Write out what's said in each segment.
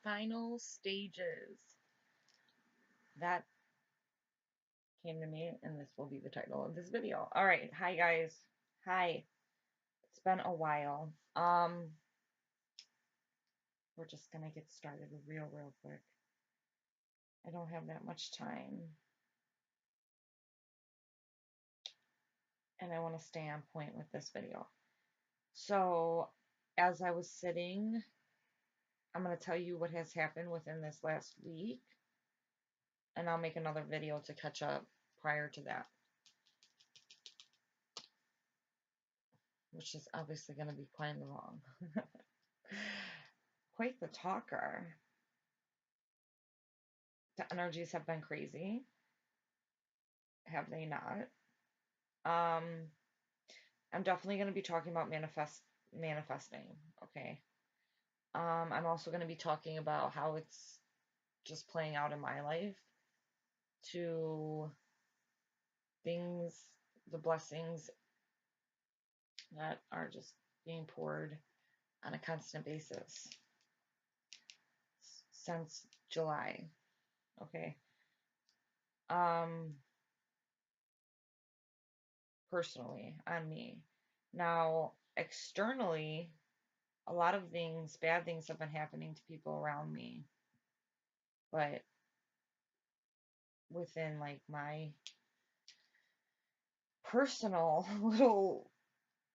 Final stages. That came to me, and this will be the title of this video. All right, hi guys. Hi. It's been a while. We're just gonna get started real quick. I don't have that much time, and I want to stay on point with this video. So, as I was sitting, I'm gonna tell you what has happened within this last week, and I'll make another video to catch up prior to that, which is obviously going to be quite long. Quite the talker. The energies have been crazy. Have they not? Um, I'm definitely going to be talking about manifesting. Okay. I'm also going to be talking about how it's just playing out in my life to things, the blessings that are just being poured on a constant basis since July. Okay. Um, Personally, on me. Now, externally, a lot of things, bad things have been happening to people around me. But within like my personal little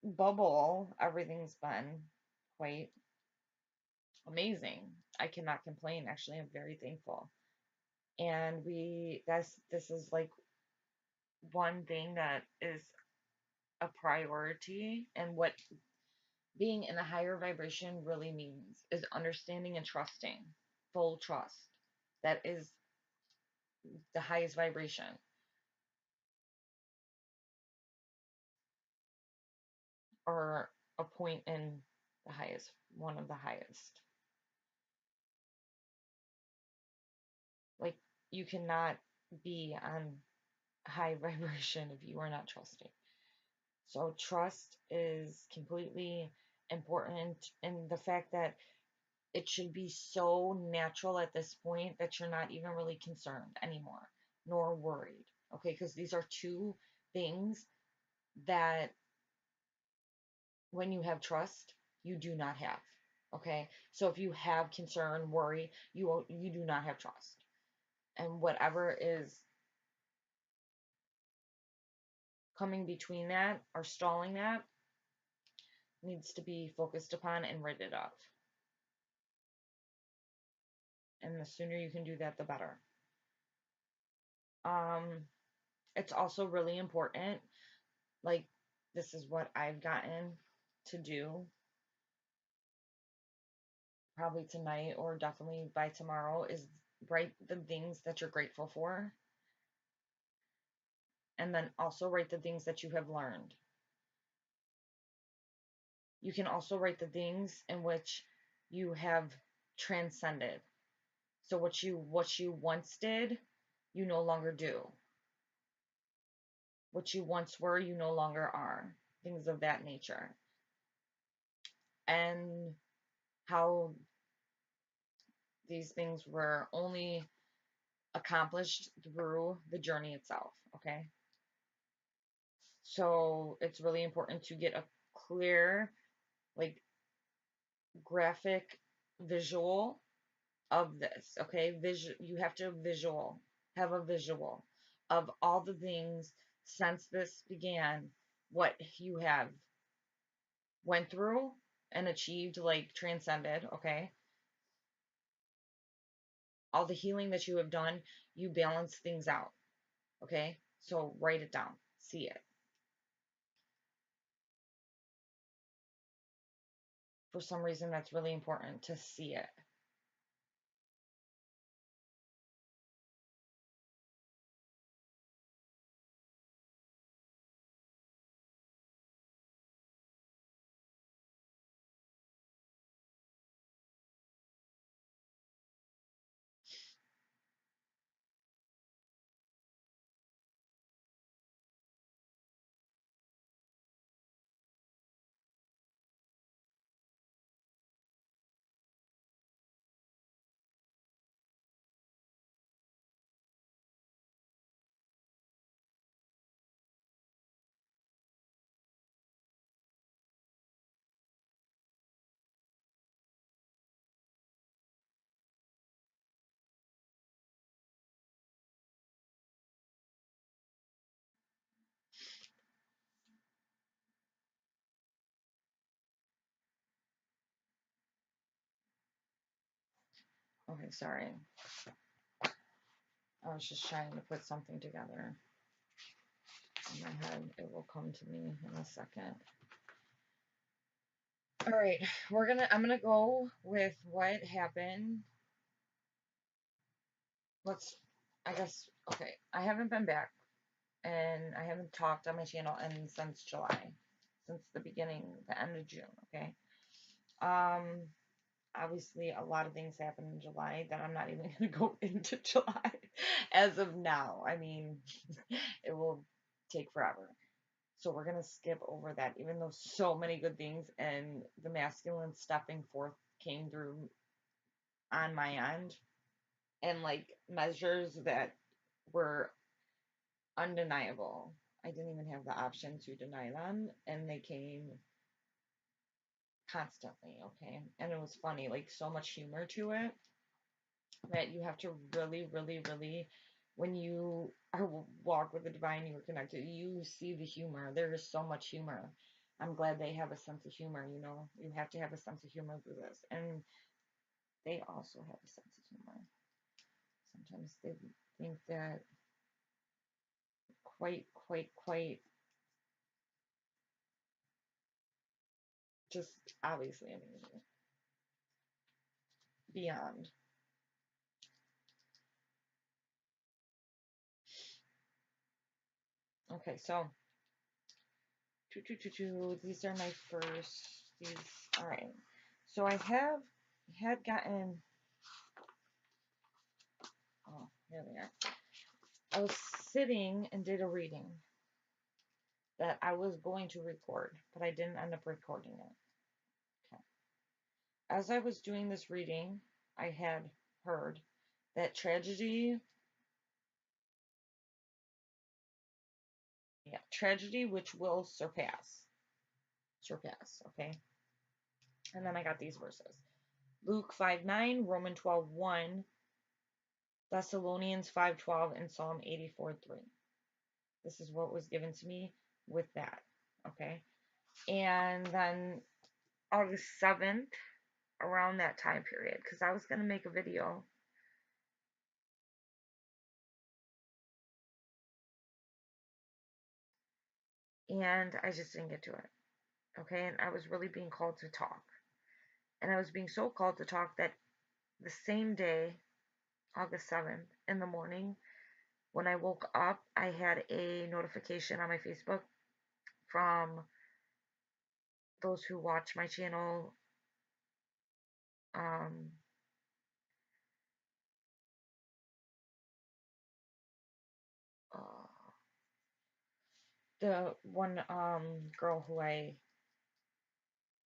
bubble, everything's been quite amazing. I cannot complain. Actually, I'm very thankful. And this is like one thing that is a priority, and what being in a higher vibration really means is understanding and trusting, full trust. That is the highest vibration, or a point in the highest, one of the highest. Like, you cannot be on high vibration if you are not trusting. So, trust is completely important, and the fact that it should be so natural at this point that you're not even really concerned anymore, nor worried. Okay, because these are two things that when you have trust, you do not have. Okay, so if you have concern, worry, you do not have trust, and whatever is coming between that or stalling that needs to be focused upon and ridded of. And the sooner you can do that, the better. Um, it's also really important, like, this is what I've gotten to do probably tonight or definitely by tomorrow, is write the things that you're grateful for, and then also write the things that you have learned. You can also write the things in which you have transcended. So what you once did, you no longer do. What you once were, you no longer are. Things of that nature. And how these things were only accomplished through the journey itself, okay? So it's really important to get a clear, like, graphic visual of this, okay? You have to have a visual of all the things since this began, what you have went through and achieved, like transcended, okay? All the healing that you have done, you balance things out, okay? So write it down, see it. For some reason, that's really important to see it. Okay, sorry. I was just trying to put something together in my head. It will come to me in a second. All right, I'm gonna go with what happened. Let's, I guess, okay. I haven't been back, and I haven't talked on my channel since July, since the beginning, the end of June. Okay. Um, Obviously a lot of things happened in July that I'm not even going to go into July as of now. I mean, it will take forever. So we're going to skip over that, even though so many good things and the masculine stepping forth came through on my end, and like measures that were undeniable. I didn't even have the option to deny them, and they came constantly. Okay. And it was funny, like so much humor to it that you have to really, really, really, when you are walk with the divine, you are connected, you see the humor. There is so much humor. I'm glad they have a sense of humor. You have to have a sense of humor through this, and they also have a sense of humor. Sometimes they think that quite just obviously amazing beyond. Okay, so these are my first. These, all right. So I had gotten. Oh, here they are. I was sitting and did a reading that I was going to record, but I didn't end up recording it. Okay. As I was doing this reading, I had heard that tragedy which will surpass, okay? And then I got these verses. Luke 5:9, Romans 12:1, Thessalonians 5:12, and Psalm 84:3. This is what was given to me with that, okay? And then August 7th, around that time period, because I was going to make a video. And I just didn't get to it. Okay. And I was really being called to talk. And I was being so called to talk that the same day, August 7th, in the morning, when I woke up, I had a notification on my Facebook from those who watch my channel. Um, uh, the one girl who I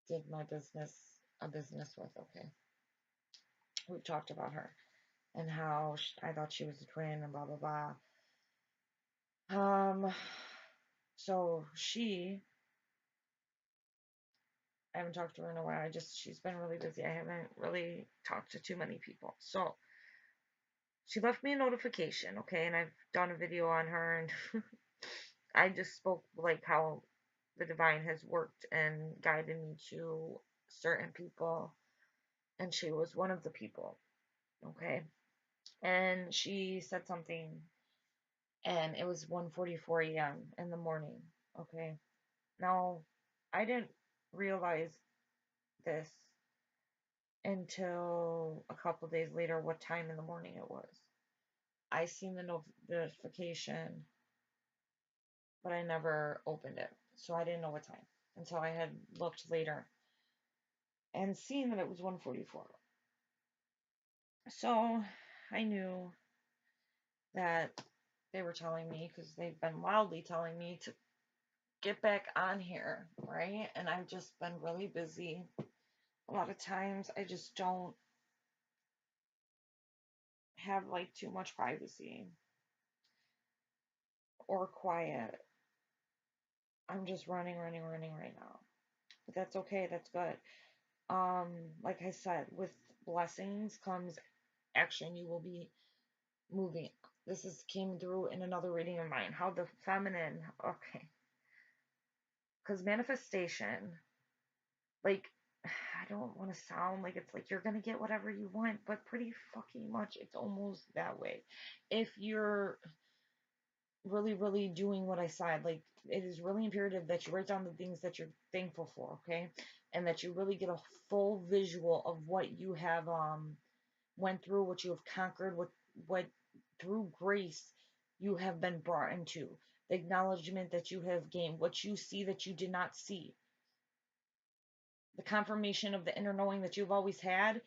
did a business with, okay. We talked about her and how I thought she was a twin and blah, blah, blah. So I haven't talked to her in a while. She's been really busy. I haven't really talked to too many people. So she left me a notification, okay, and I've done a video on her, and I just spoke like how the divine has worked and guided me to certain people, and she was one of the people, okay. And she said something, and it was 1:44 a.m. in the morning, okay. Now, I didn't realize this until a couple days later what time in the morning it was. I seen the notification, but I never opened it, so I didn't know what time until I had looked later and seen that it was 1:44. So I knew that they were telling me, because they've been loudly telling me to get back on here, right? And I've just been really busy. A lot of times I just don't have like too much privacy or quiet. I'm just running right now. But that's okay, that's good. Um, like I said, with blessings comes action. You will be moving. This is came through in another reading of mine. How the feminine, okay. Because manifestation, like, I don't want to sound like it's like you're gonna get whatever you want, but pretty fucking much it's almost that way. If you're really, really doing what I said, like it is really imperative that you write down the things that you're thankful for, okay? And that you really get a full visual of what you have went through, what you have conquered, what through grace you have been brought into, the acknowledgement that you have gained, what you see that you did not see, the confirmation of the inner knowing that you've always had,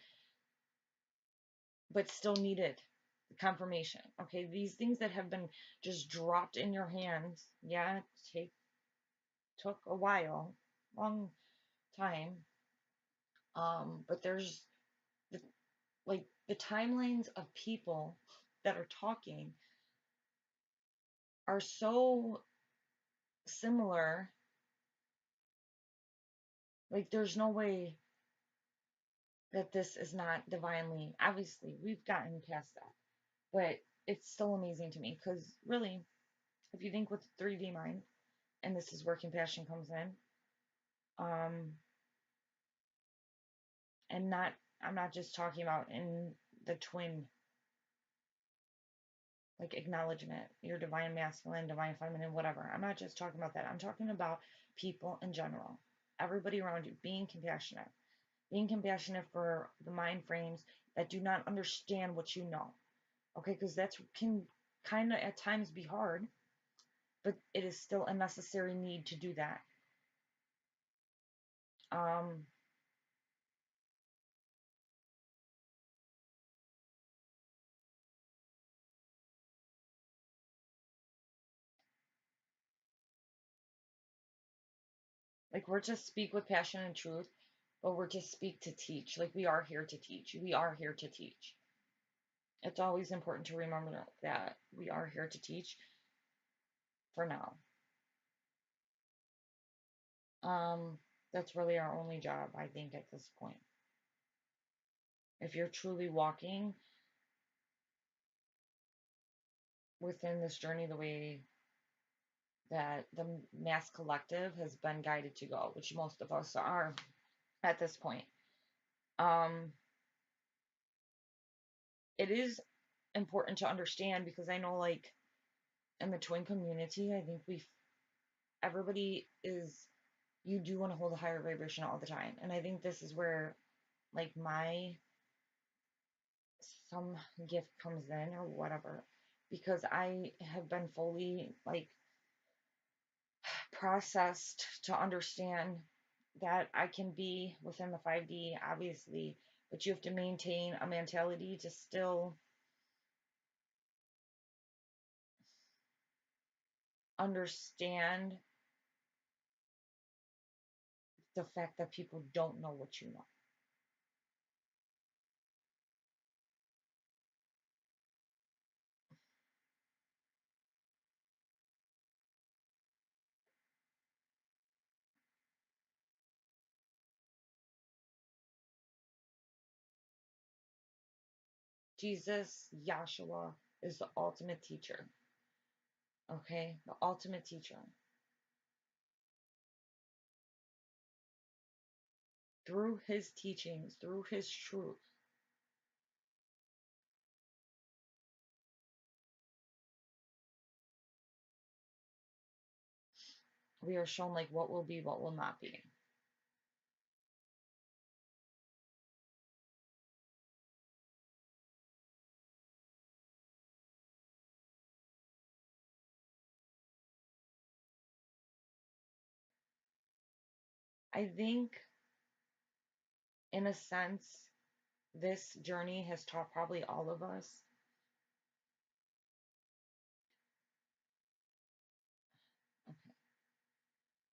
but still needed the confirmation. Okay, these things that have been just dropped in your hands, yeah, took a while, long time. But there's the, like the timelines of people that are talking are so similar. Like there's no way that this is not divinely. Obviously, we've gotten past that, but it's still amazing to me because really, if you think with the 3D mind, and this is where compassion comes in, um, and not I'm not just talking about in the twin like acknowledgement, your divine masculine, divine feminine, whatever. I'm not just talking about that. I'm talking about people in general. Everybody around you being compassionate. Being compassionate for the mind frames that do not understand what you know. Okay, because that can kind of at times be hard, but it is still a necessary need to do that. Um, like we're to speak with passion and truth, but we're to speak to teach. Like we are here to teach. We are here to teach. It's always important to remember that we are here to teach for now. Um, that's really our only job, I think, at this point. If you're truly walking within this journey the way that the mass collective has been guided to go, which most of us are at this point, um, it is important to understand because I know, like, in the twin community, I think everybody is, you do want to hold a higher vibration all the time. And I think this is where, like, some gift comes in or whatever, because I have been fully, like, processed to understand that I can be within the 5D, obviously, but you have to maintain a mentality to still understand the fact that people don't know what you know. Jesus, Yahshua, is the ultimate teacher. Okay? The ultimate teacher. Through his teachings, through his truth, we are shown like what will be, what will not be. I think, in a sense, this journey has taught probably all of us. Okay,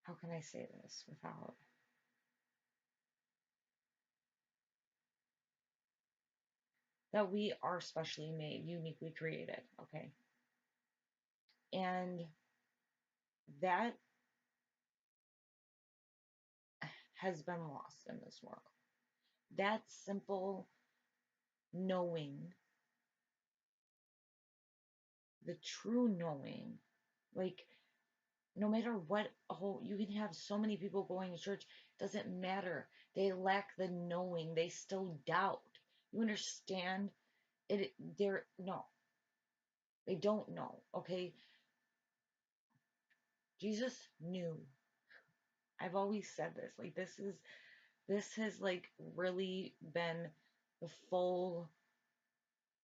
how can I say this without that we are specially made, uniquely created, okay? And that has been lost in this world. That simple knowing, the true knowing, like no matter what, oh, you can have so many people going to church Doesn't matter. They lack the knowing. They still doubt. You understand? They're no. They don't know. Okay? Jesus knew. I've always said this. Like this has like really been the full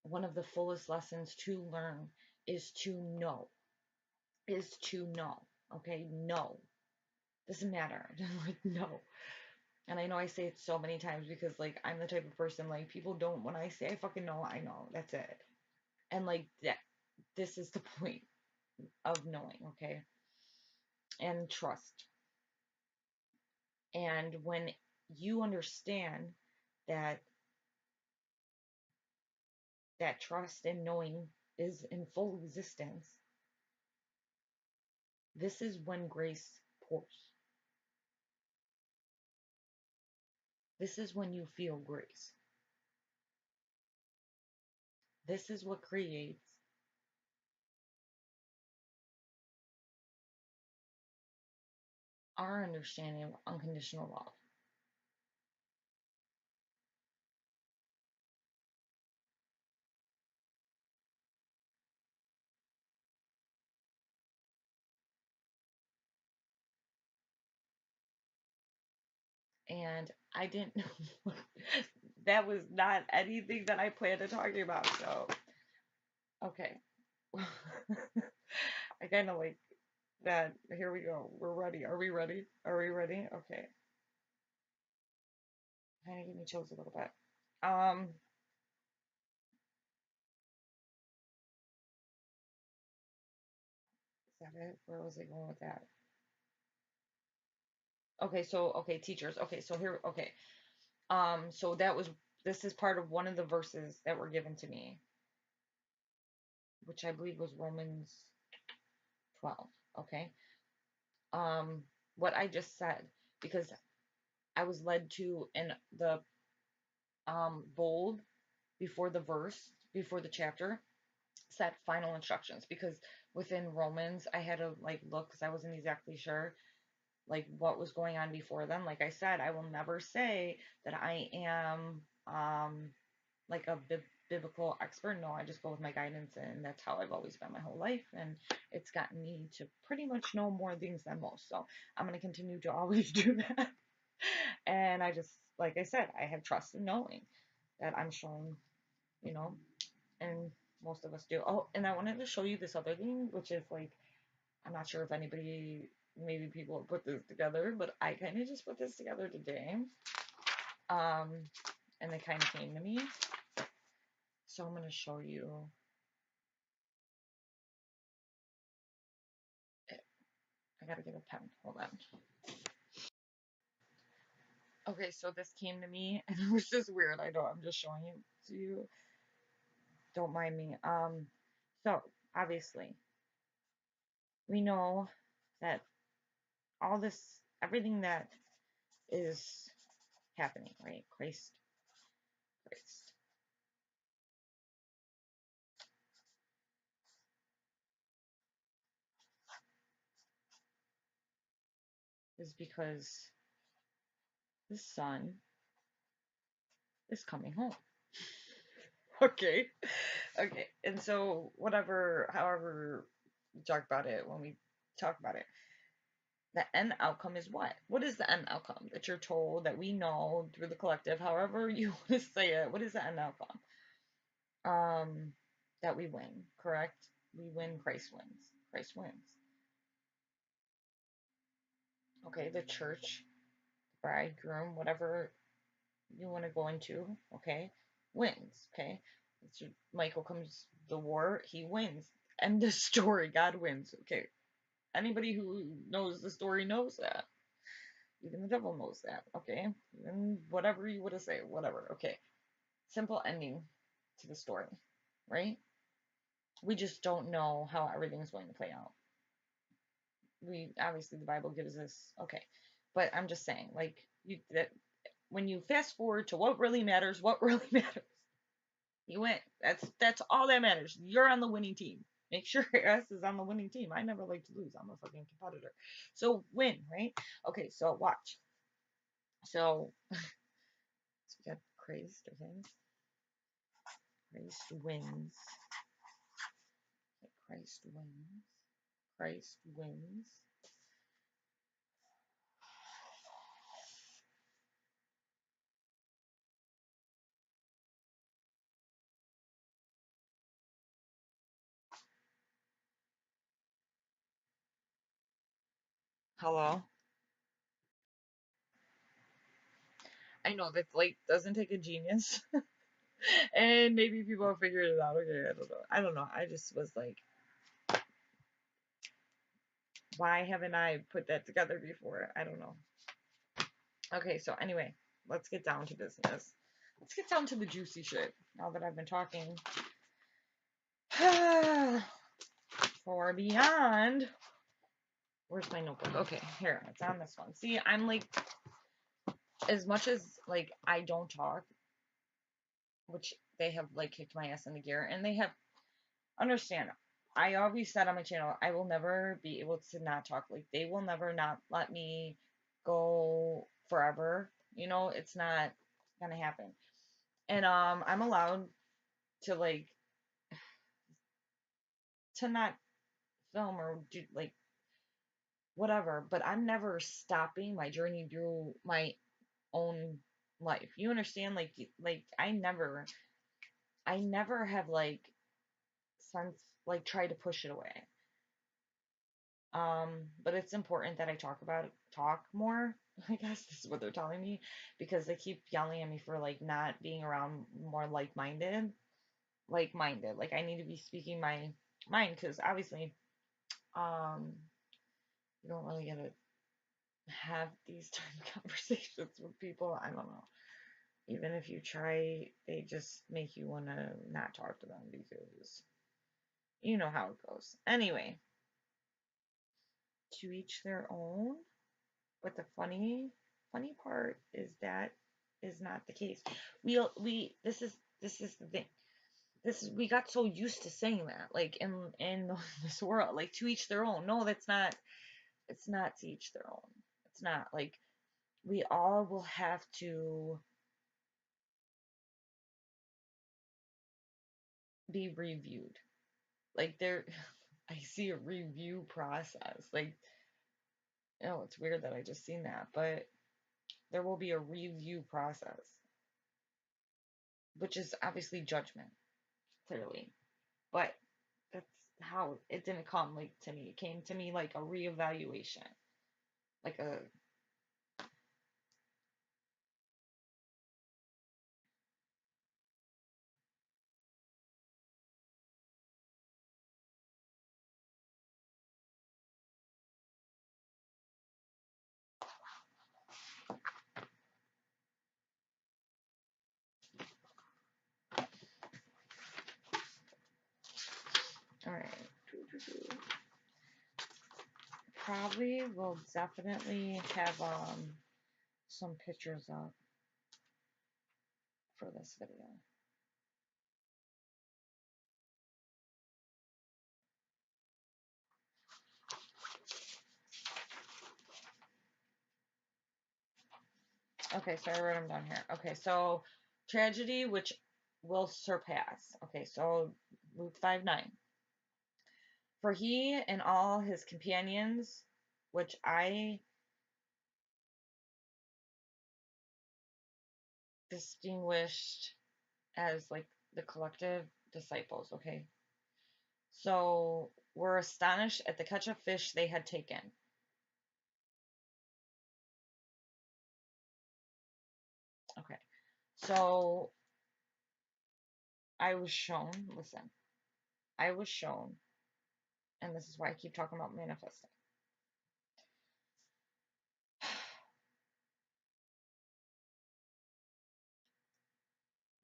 one of the fullest lessons to learn is to know. Is to know. Okay? No. Doesn't matter. Like no. And I know I say it so many times because like I'm the type of person like people don't when I say I fucking know, I know. That's it. And like that this is the point of knowing, okay? And trust. And when you understand that that trust and knowing is in full existence, this is when grace pours. This is when you feel grace. This is what creates our understanding of unconditional love. And I didn't that was not anything that I planned on talking about. So, okay. I kind of like that. Here we go. We're ready. Are we ready? Are we ready? Okay. Kind of give me chills a little bit. Is that it? Where was I going with that? Okay, so okay, teachers. Okay, so here. Okay. So that was this is part of one of the verses that were given to me, which I believe was Romans 12. Okay. Um, what I just said because I was led to in the bold before the verse, before the chapter, set final instructions because within Romans I had to like look because I wasn't exactly sure like what was going on before then. Like I said, I will never say that I am like a biblical expert. No, I just go with my guidance, and that's how I've always been my whole life. And it's gotten me to pretty much know more things than most. So I'm gonna continue to always do that. And I just, like I said, I have trust in knowing that I'm showing, you know, and most of us do. Oh, and I wanted to show you this other thing, which is like, I'm not sure if anybody, maybe people have put this together, but I kind of just put this together today. Um, and it kind of came to me. So I'm going to show you it. I got to get a pen. Hold on. Okay, so this came to me and it was just weird. I know I'm just showing it to you. Don't mind me. So obviously we know that all this, everything that is happening, right? Christ is because the son is coming home. Okay. Okay. And so whatever, however we talk about it when we talk about it, the end outcome is what? What is the end outcome that you're told that we know through the collective, however you want to say it? What is the end outcome? That we win, correct? We win, Christ wins. Christ wins. Okay, the church, bridegroom, whatever you want to go into, okay, wins, okay? So Michael comes the war, he wins. End the story, God wins, okay? Anybody who knows the story knows that. Even the devil knows that, okay? Even whatever you would have said, whatever, okay. Simple ending to the story, right? We just don't know how everything's going to play out. We obviously the Bible gives us okay, but I'm just saying, like you that when you fast forward to what really matters, what really matters, you win. That's all that matters. You're on the winning team. Make sure us is on the winning team. I never like to lose. I'm a fucking competitor. So win, right? Okay, so watch. So, we got Christ, okay? Christ wins. Christ wins. Christ wins. Hello? I know that like doesn't take a genius. And maybe people have figured it out. Okay, I don't know. I don't know. I just was like, why haven't I put that together before? I don't know. Okay, so anyway, let's get down to business. Let's get down to the juicy shit. Now that I've been talking for beyond. Where's my notebook? Okay, here, it's on this one. See, I'm like, as much as like I don't talk, which they have like kicked my ass into gear, and they have understand. I always said on my channel, I will never be able to not talk. Like they will never not let me go forever. You know, it's not gonna happen. And I'm allowed to like to not film or do like whatever, but I'm never stopping my journey through my own life. You understand? Like I never have like since like tried to push it away. But it's important that I talk more. I guess this is what they're telling me because they keep yelling at me for like not being around more like-minded. Like-minded. Like I need to be speaking my mind because obviously, um, you don't really get to have these type of conversations with people. I don't know. Even if you try, they just make you want to not talk to them because you know how it goes. Anyway, to each their own. But the funny part is that is not the case. We this is the thing. This is we got so used to saying that, like in this world, like to each their own. No, that's not. It's not to each their own. It's not like we all will have to be reviewed. Like there, I see a review process. Like, oh, it's weird that I just seen that, but there will be a review process, which is obviously judgment, clearly. But that's how it didn't come like to me. It came to me like a reevaluation. Like a all right. Probably will definitely have some pictures up for this video. Okay, so I wrote them down here. Okay, so tragedy which will surpass. Okay, so Luke 5:9. For he and all his companions, which I distinguished as like the collective disciples, okay? So were astonished at the catch of fish they had taken. Okay. So I was shown, listen, I was shown, and this is why I keep talking about manifesting.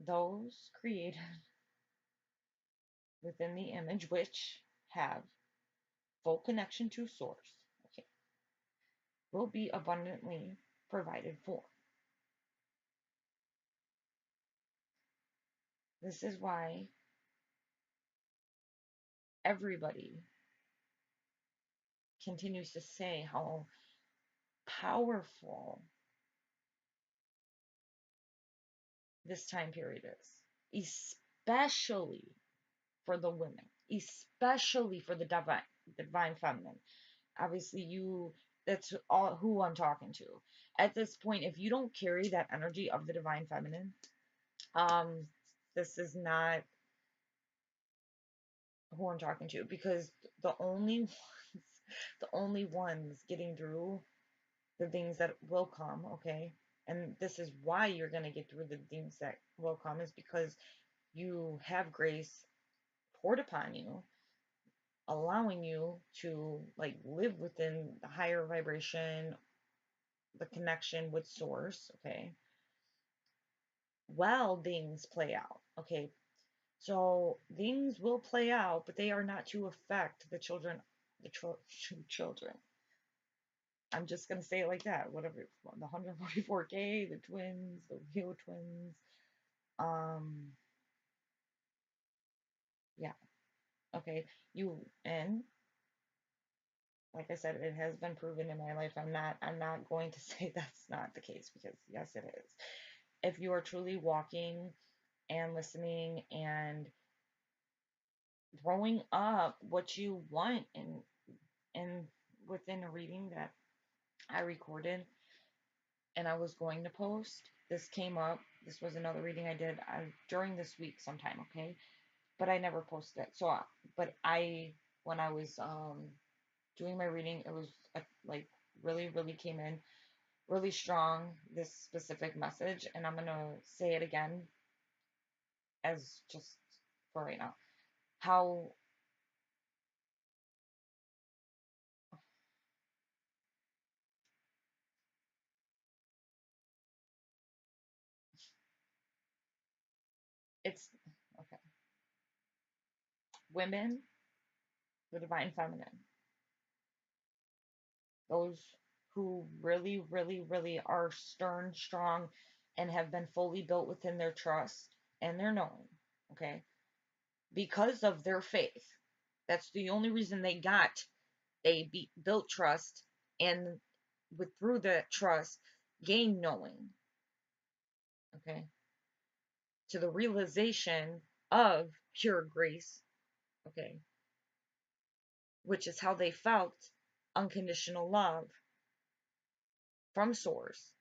Those created within the image which have full connection to source, okay, will be abundantly provided for. This is why everybody continues to say how powerful this time period is, especially for the women, especially for the divine feminine. Obviously, that's all who I'm talking to. At this point, if you don't carry that energy of the divine feminine, um, this is not who I'm talking to, because the only ones, the only ones getting through the things that will come, okay? And this is why you're going to get through the things that will come, is because you have grace poured upon you, allowing you to like live within the higher vibration, the connection with source, okay? Well, things play out, okay? So things will play out, but they are not to affect the children, the children. I'm just gonna say it like that. Whatever, the 144K, the twins, the Leo twins. Um, yeah, okay. And like I said, it has been proven in my life. I'm not going to say that's not the case, because yes, it is. If you are truly walking and listening and throwing up what you want, and within a reading that I recorded and I was going to post, this came up. This was another reading I did during this week sometime, okay? But I never posted it. So, but when I was doing my reading, it was like really, really came in really strong, this specific message, and I'm gonna say it again as just for right now. How it's okay. Women, the divine feminine, those who really, really, really are stern, strong, and have been fully built within their trust and their knowing, okay, because of their faith. That's the only reason they built trust, and through that trust gained knowing, okay, to the realization of pure grace, okay, which is how they felt unconditional love from source,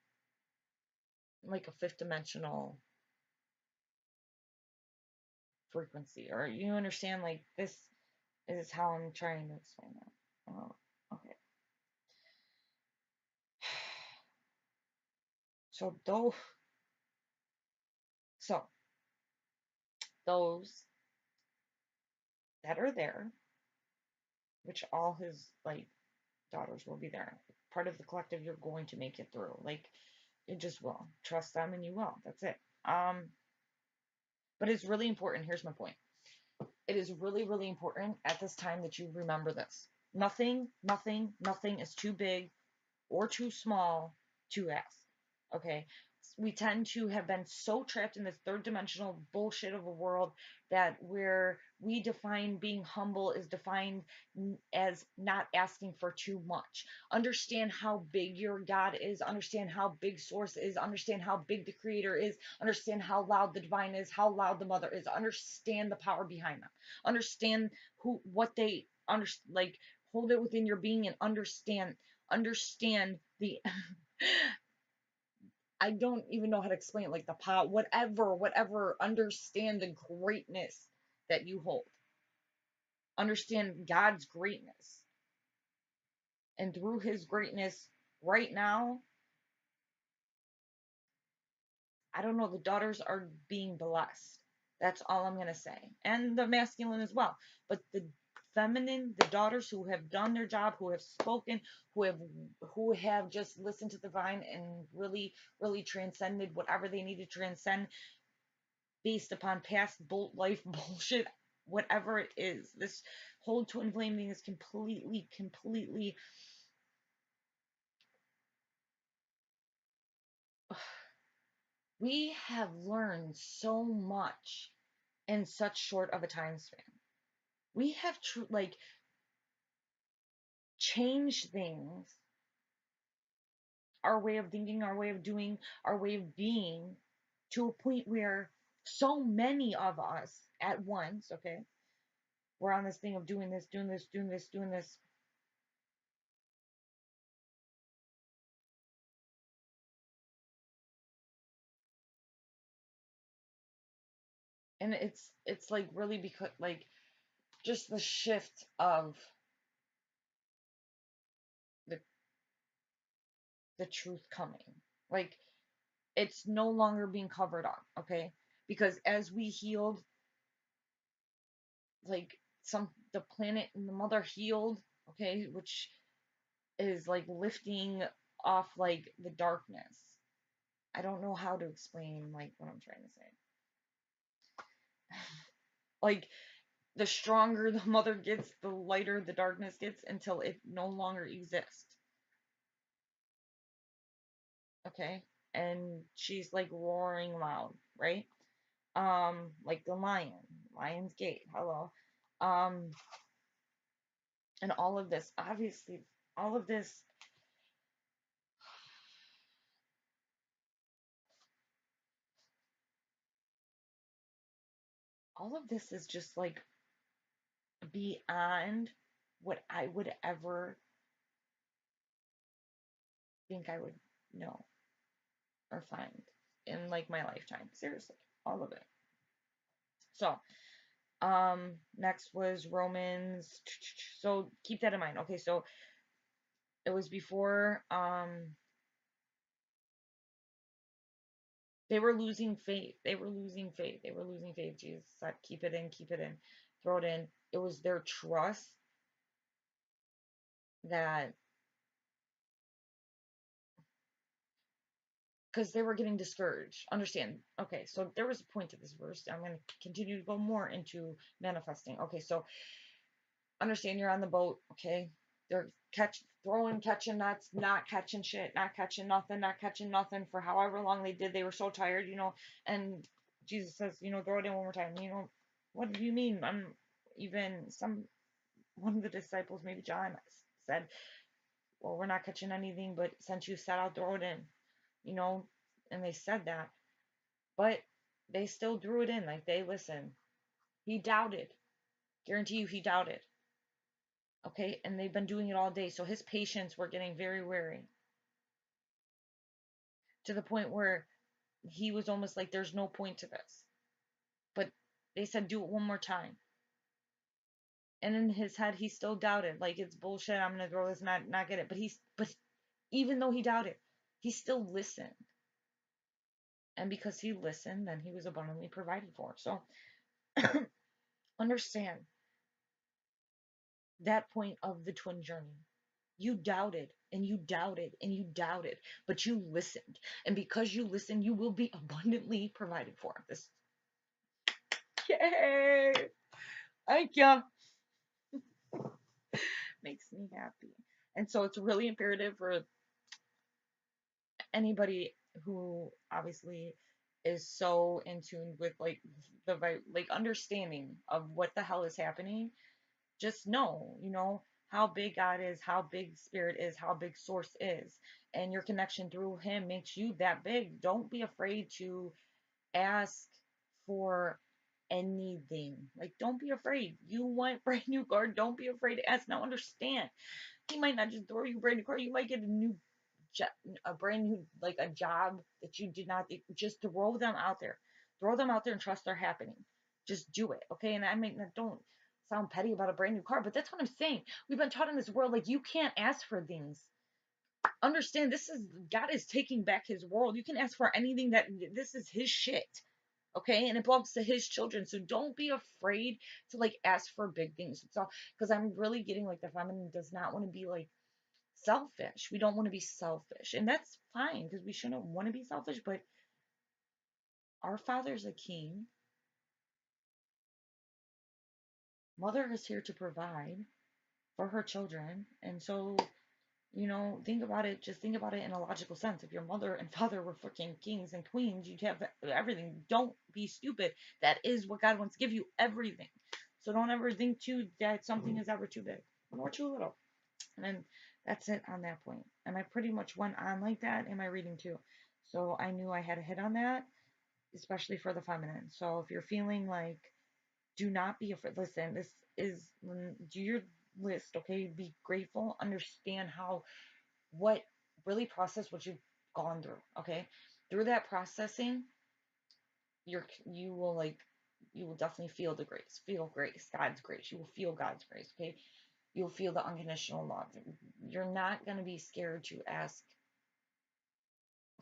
like a fifth dimensional frequency. Or you understand, like, this is how I'm trying to explain that. Okay. So so those that are there, which all his like daughters will be there, part of the collective, you're going to make it through. Like, it just will. Trust them and you will. That's it. But it's really important. Here's my point. It is really, really important at this time that you remember this. Nothing, nothing, nothing is too big or too small to ask. Okay? We tend to have been so trapped in this third dimensional bullshit of a world that where we define being humble is defined as not asking for too much. Understand how big your God is, understand how big source is, understand how big the creator is, understand how loud the divine is, how loud the mother is, understand the power behind them, understand what they understand, like, hold it within your being and understand the I don't even know how to explain it, like the power, whatever, understand the greatness that you hold. Understand God's greatness. And through his greatness right now, I don't know, the daughters are being blessed. That's all I'm going to say. And the masculine as well. But the feminine, the daughters who have done their job, who have spoken, who have just listened to the divine and really, really transcended whatever they need to transcend based upon past life bullshit, whatever it is. This whole twin flame thing is completely, completely. We have learned so much in such short of a time span. We have like changed things, our way of thinking, our way of doing, our way of being, to a point where so many of us at once, okay, we're on this thing of doing this, doing this, doing this, doing this, and it's like really because like just the shift of the the truth coming. Like it's no longer being covered up, okay? Because as we healed, like some the planet and the mother healed, okay, which is like lifting off like the darkness. I don't know how to explain like what I'm trying to say. Like the stronger the mother gets, the lighter the darkness gets until it no longer exists. Okay? And she's like roaring loud, right? Like the lion, Lion's Gate, hello. Um, and all of this, obviously, all of this, all of this is just like beyond what I would ever think I would know or find in like my lifetime. Seriously, all of it. So, next was Romans. So keep that in mind. Okay, so it was before they were losing faith. They were losing faith. They were losing faith. Jesus said, keep it in, keep it in, throw it in. It was their trust that, because they were getting discouraged. Understand? Okay, so there was a point to this verse. I'm going to continue to go more into manifesting. Okay, so understand you're on the boat. Okay, they're throwing, catching nuts, not catching shit, not catching nothing, not catching nothing for however long they did. They were so tired, and Jesus says, throw it in one more time. What do you mean? I'm even some one of the disciples, maybe John, said, well, we're not catching anything, but since you set out, throw it in, you know, and they said that, but they still threw it in. Like they listened. He doubted. Guarantee you, he doubted. Okay, and they've been doing it all day, so his patients were getting very weary to the point where he was almost like, "There's no point to this." But they said, "Do it one more time," and in his head, he still doubted. Like it's bullshit. I'm gonna throw this, not get it. But even though he doubted, he still listened. And because he listened, then he was abundantly provided for. So understand that point of the twin journey. You doubted and you doubted and you doubted, but you listened. And because you listened, you will be abundantly provided for. This, yay! Thank you. Makes me happy. And so it's really imperative for anybody who obviously is so in tune with like like understanding of what the hell is happening. Just know, how big God is, how big Spirit is, how big Source is, and your connection through Him makes you that big. Don't be afraid to ask for anything. Like, don't be afraid. You want brand new car, don't be afraid to ask. Now, understand, He might not just throw you a brand new car. You might get a brand new, like a job that you did not. Just throw them out there. Throw them out there and trust they're happening. Just do it, okay? And I mean, don't sound petty about a brand new car, but that's what I'm saying. We've been taught in this world like you can't ask for things. Understand, this is God is taking back His world. You can ask for anything that this is His shit, okay? And it belongs to His children. So don't be afraid to like ask for big things. It's all because I'm really getting like the feminine does not want to be like selfish. We don't want to be selfish. And that's fine because we shouldn't want to be selfish, but our Father's a king. Mother is here to provide for her children. And so, think about it. Just think about it in a logical sense. If your mother and father were freaking kings and queens, you'd have everything. Don't be stupid. That is what God wants to give you, everything. So don't ever think too that something is ever too big or too little. And then that's it on that point. And I pretty much went on like that in my reading too. So I knew I had to hit on that. especially for the feminine. So if you're feeling like, do not be afraid. Listen, this is do your list, okay? Be grateful, understand how what really process what you've gone through, okay? Through that processing, you will like you will definitely feel grace, God's grace. You will feel God's grace, okay? You'll feel the unconditional love. You're not going to be scared to ask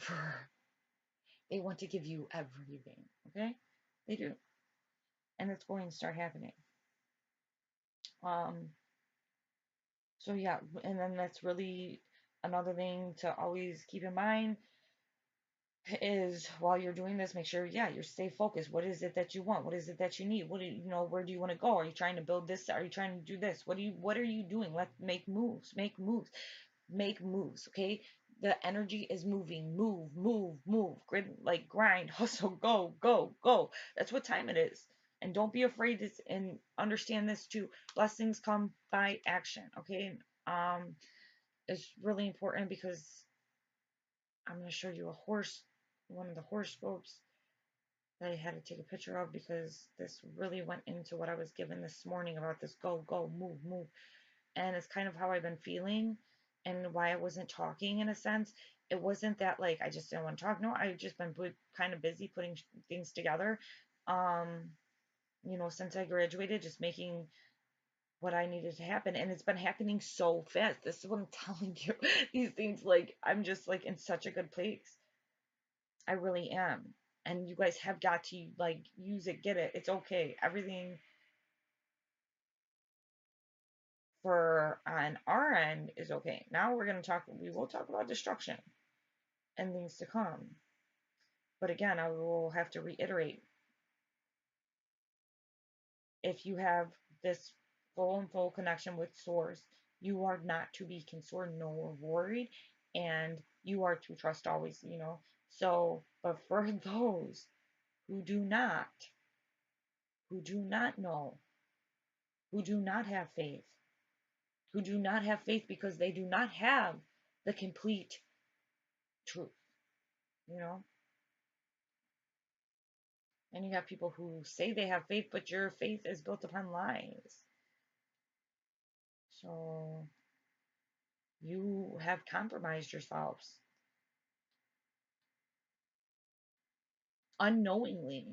for, they want to give you everything, okay? They do. And it's going to start happening. Um, so yeah, and then that's really another thing to always keep in mind is while you're doing this, make sure, yeah, you're stay focused. What is it that you want? What is it that you need? What do you know? Where do you want to go? Are you trying to build this? Are you trying to do this? What are you doing? Let's make moves. Make moves. Make moves. Okay. The energy is moving. Move, move, move. Like grind, hustle, go, go, go. That's what time it is. And don't be afraid to, and understand this too. Blessings come by action. Okay. Um, it's really important because I'm going to show you a horse, one of the horoscopes that I had to take a picture of because this really went into what I was given this morning about this go, go, move, move. And it's kind of how I've been feeling and why I wasn't talking in a sense. It wasn't that like I just didn't want to talk. No, I've just been kind of busy putting things together. Um, since I graduated, just making what I needed to happen. And it's been happening so fast. This is what I'm telling you. These things, like, I'm just like in such a good place. I really am. And you guys have got to like use it, get it. It's okay. Everything for on our end is okay. Now we will talk about destruction and things to come. But again, I will have to reiterate, if you have this full and full connection with source, you are not to be concerned nor worried, and you are to trust always. So, but for those who do not know, who do not have faith, who do not have faith because they do not have the complete truth, you know? And you have people who say they have faith, but your faith is built upon lies. So you have compromised yourselves unknowingly.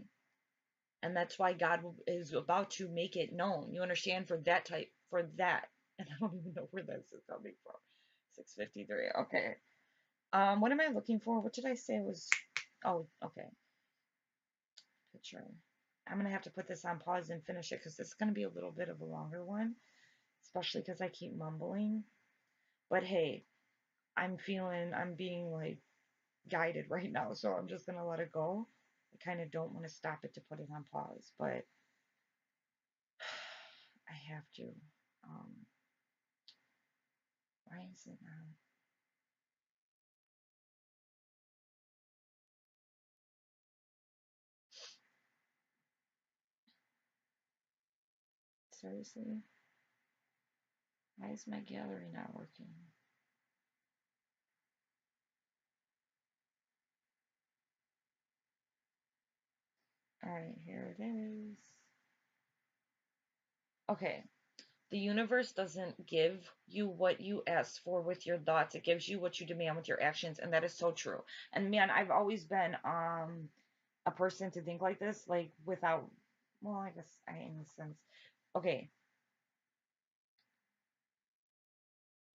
And that's why God is about to make it known. You understand? For that. And I don't even know where this is coming from. 653. Okay. What am I looking for? What did I say was? Oh, okay. Picture. I'm going to have to put this on pause and finish it because this is going to be a little bit of a longer one, especially because I keep mumbling. But hey, I'm being like guided right now, so I'm just going to let it go. I kind of don't want to stop it to put it on pause, but I have to. Um, why is it now? Seriously? Why is my gallery not working? Alright, here it is. Okay. The universe doesn't give you what you ask for with your thoughts. It gives you what you demand with your actions, and that is so true. And man, I've always been a person to think like this, like without, well, I guess I in a sense. Okay,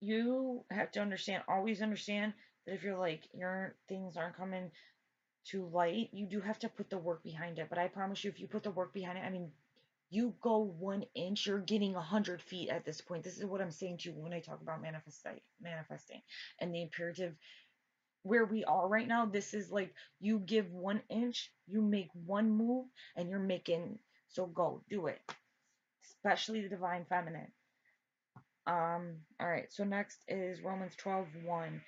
you have to understand, always understand that if you're like your things aren't coming to light, you do have to put the work behind it. But I promise you, if you put the work behind it, I mean, you go 1 inch, you're getting 100 feet at this point. This is what I'm saying to you when I talk about manifesting, and the imperative where we are right now. This is like you give 1 inch, you make one move, and you're making. So go do it, especially the divine feminine. All right. So next is Romans 12:1.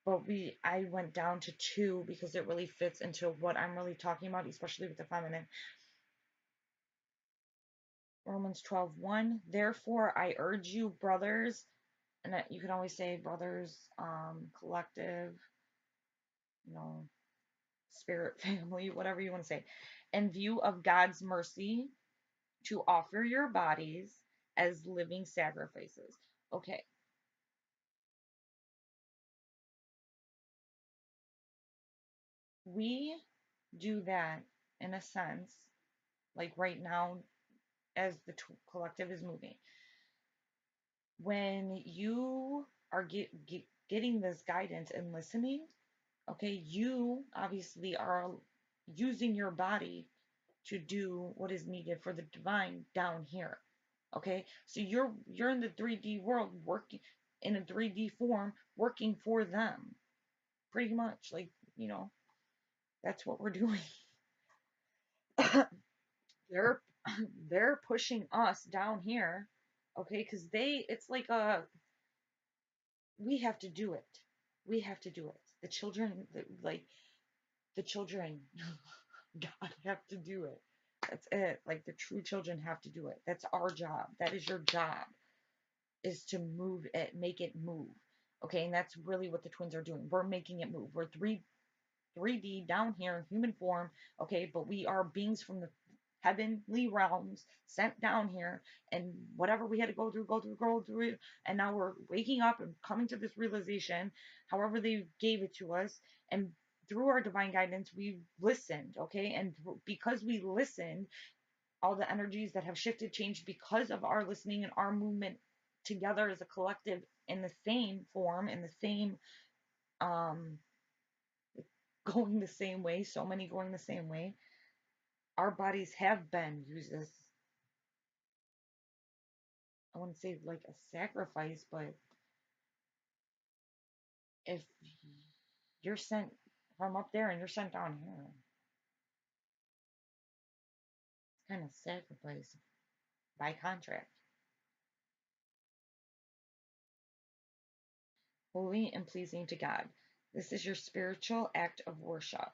But I went down to 2 because it really fits into what I'm really talking about, especially with the feminine. Romans 12:1. Therefore, I urge you, brothers, and you can always say brothers, collective, you know, spirit family, whatever you want to say, in view of God's mercy, to offer your bodies as living sacrifices. Okay, we do that in a sense, like right now, as the collective is moving. When you are getting this guidance and listening, okay, you obviously are using your body to do what is needed for the divine down here. Okay, so you're in the 3D world working in a 3D form, working for them, pretty much. Like, you know, that's what we're doing. they're they're pushing us down here, okay, because it's like we have to do it. We have to do it. The children, like the children, God have to do it. That's it. Like the true children have to do it. That's our job. That is your job, is to move it, make it move. Okay, and that's really what the twins are doing. We're making it move. We're 3D down here in human form, okay, but we are beings from the heavenly realms sent down here, and whatever we had to go through it, and now we're waking up and coming to this realization, however they gave it to us, and through our divine guidance, we listened, okay, and because we listened, all the energies that have shifted, changed because of our listening and our movement together as a collective in the same form, in the same um going the same way, so many going the same way. Our bodies have been used as, I wouldn't say like a sacrifice, but if you're sent from up there and you're sent down here, it's kind of sacrifice by contract. Holy and pleasing to God. This is your spiritual act of worship.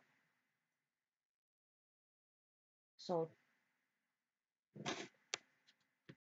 So